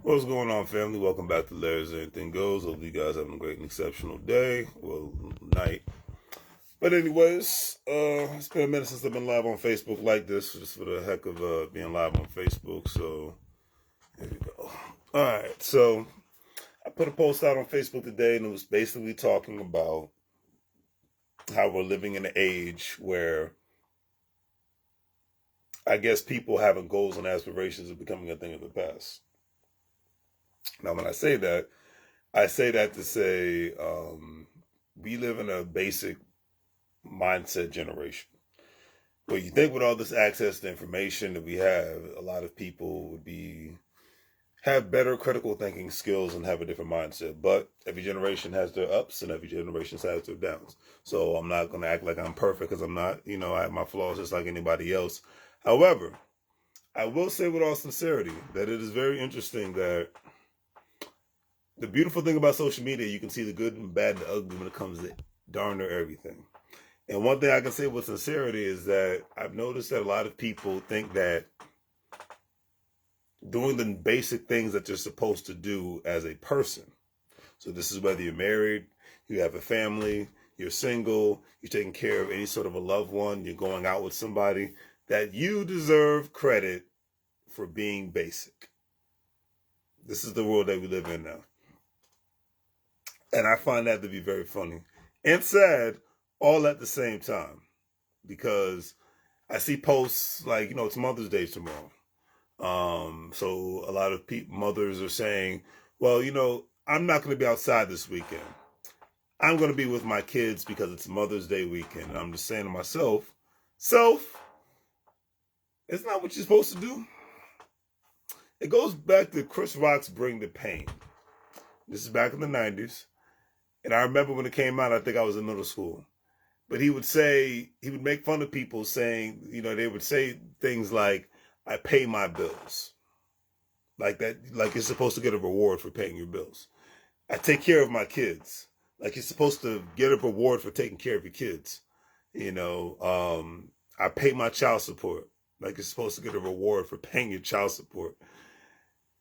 What's going on, family? Welcome back to Larry's Anything Goes. Hope you guys having a great and exceptional day. Well, night. But anyways, it's been a minute since I've been live on Facebook like this, just for the heck of being live on Facebook. So here we go. All right, so I put a post out on Facebook today, and it was basically talking about how we're living in an age where I guess people having goals and aspirations are becoming a thing of the past. Now, when I say that to say we live in a basic mindset generation. Well, you think with all this access to information that we have, a lot of people would be have better critical thinking skills and have a different mindset. But every generation has their ups and every generation has their downs. So I'm not going to act like I'm perfect because I'm not. You know, I have my flaws just like anybody else. However, I will say with all sincerity that it is very interesting that the beautiful thing about social media, you can see the good and bad and the ugly when it comes to darn near everything. And one thing I can say with sincerity is that I've noticed that a lot of people think that doing the basic things that you're supposed to do as a person. So this is whether you're married, you have a family, you're single, you're taking care of any sort of a loved one, you're going out with somebody, that you deserve credit for being basic. This is the world that we live in now. And I find that to be very funny and sad all at the same time, because I see posts like, it's Mother's Day tomorrow. So a lot of mothers are saying, well, I'm not going to be outside this weekend. I'm going to be with my kids because it's Mother's Day weekend. And I'm just saying to myself, it's not what you're supposed to do. It goes back to Chris Rock's Bring the Pain. This is back in the 90s. And I remember when it came out, I think I was in middle school. But he would make fun of people saying, they would say things like, I pay my bills. Like that, like you're supposed to get a reward for paying your bills. I take care of my kids. Like you're supposed to get a reward for taking care of your kids. I pay my child support. Like you're supposed to get a reward for paying your child support.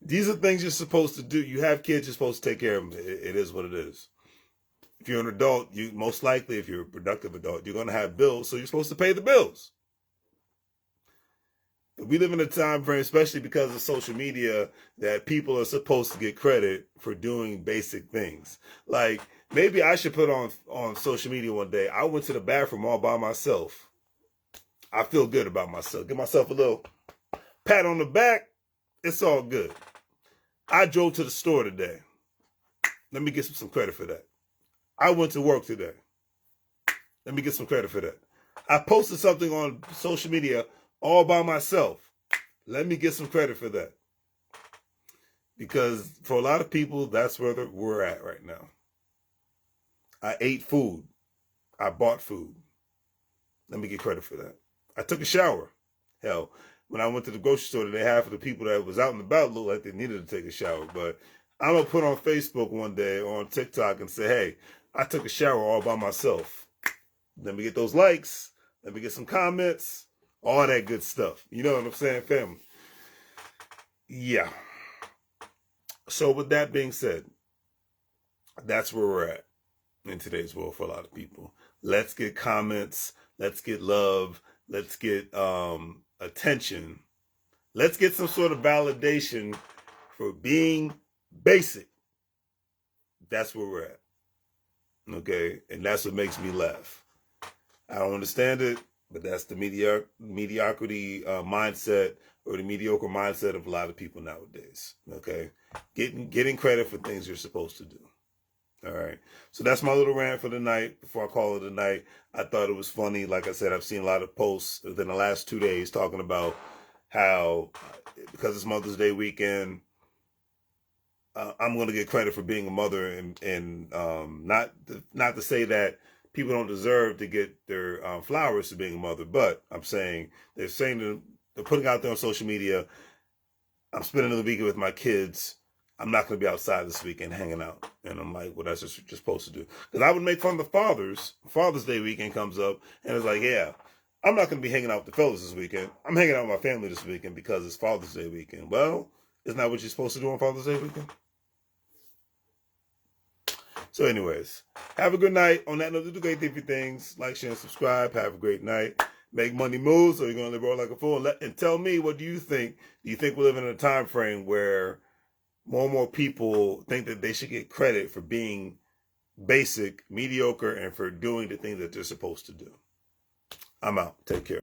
These are things you're supposed to do. You have kids, you're supposed to take care of them. It is what it is. If you're an adult, you most likely, if you're a productive adult, you're going to have bills, so you're supposed to pay the bills. We live in a time frame, especially because of social media, that people are supposed to get credit for doing basic things. Like maybe I should put on social media one day, I went to the bathroom all by myself. I feel good about myself. Give myself a little pat on the back. It's all good. I drove to the store today. Let me get some credit for that. I went to work today. Let me get some credit for that. I posted something on social media all by myself. Let me get some credit for that. Because for a lot of people, that's where we're at right now. I ate food. I bought food. Let me get credit for that. I took a shower. Hell, when I went to the grocery store today, half of the people that was out and about looked like they needed to take a shower. But I'm going to put on Facebook one day or on TikTok and say, hey, I took a shower all by myself. Let me get those likes. Let me get some comments. All that good stuff. You know what I'm saying, family? Yeah. So with that being said, that's where we're at in today's world for a lot of people. Let's get comments. Let's get love. Let's get attention. Let's get some sort of validation for being basic. That's where we're at. Okay? And that's what makes me laugh. I don't understand it, but that's the mediocrity mindset, or the mediocre mindset of a lot of people nowadays. Okay? Getting credit for things you're supposed to do. All right. So that's my little rant for the night. Before I call it a night, I thought it was funny. Like I said, I've seen a lot of posts within the last 2 days talking about how, because it's Mother's Day weekend, I'm going to get credit for being a mother, and not to say that people don't deserve to get their flowers for being a mother, but I'm saying they're putting out there on social media, I'm spending the weekend with my kids. I'm not going to be outside this weekend hanging out. And I'm like, well, that's just what you're supposed to do. Because I would make fun of the fathers. Father's Day weekend comes up, and it's like, yeah, I'm not going to be hanging out with the fellas this weekend. I'm hanging out with my family this weekend because it's Father's Day weekend. Well, Isn't that what you're supposed to do on Father's Day weekend? So anyways, have a good night. On that note, do the great thing for things. Like, share, and subscribe. Have a great night. Make money moves, or you're going to roll like a fool. And tell me, what do you think? Do you think we're living in a time frame where more and more people think that they should get credit for being basic, mediocre, and for doing the things that they're supposed to do? I'm out. Take care.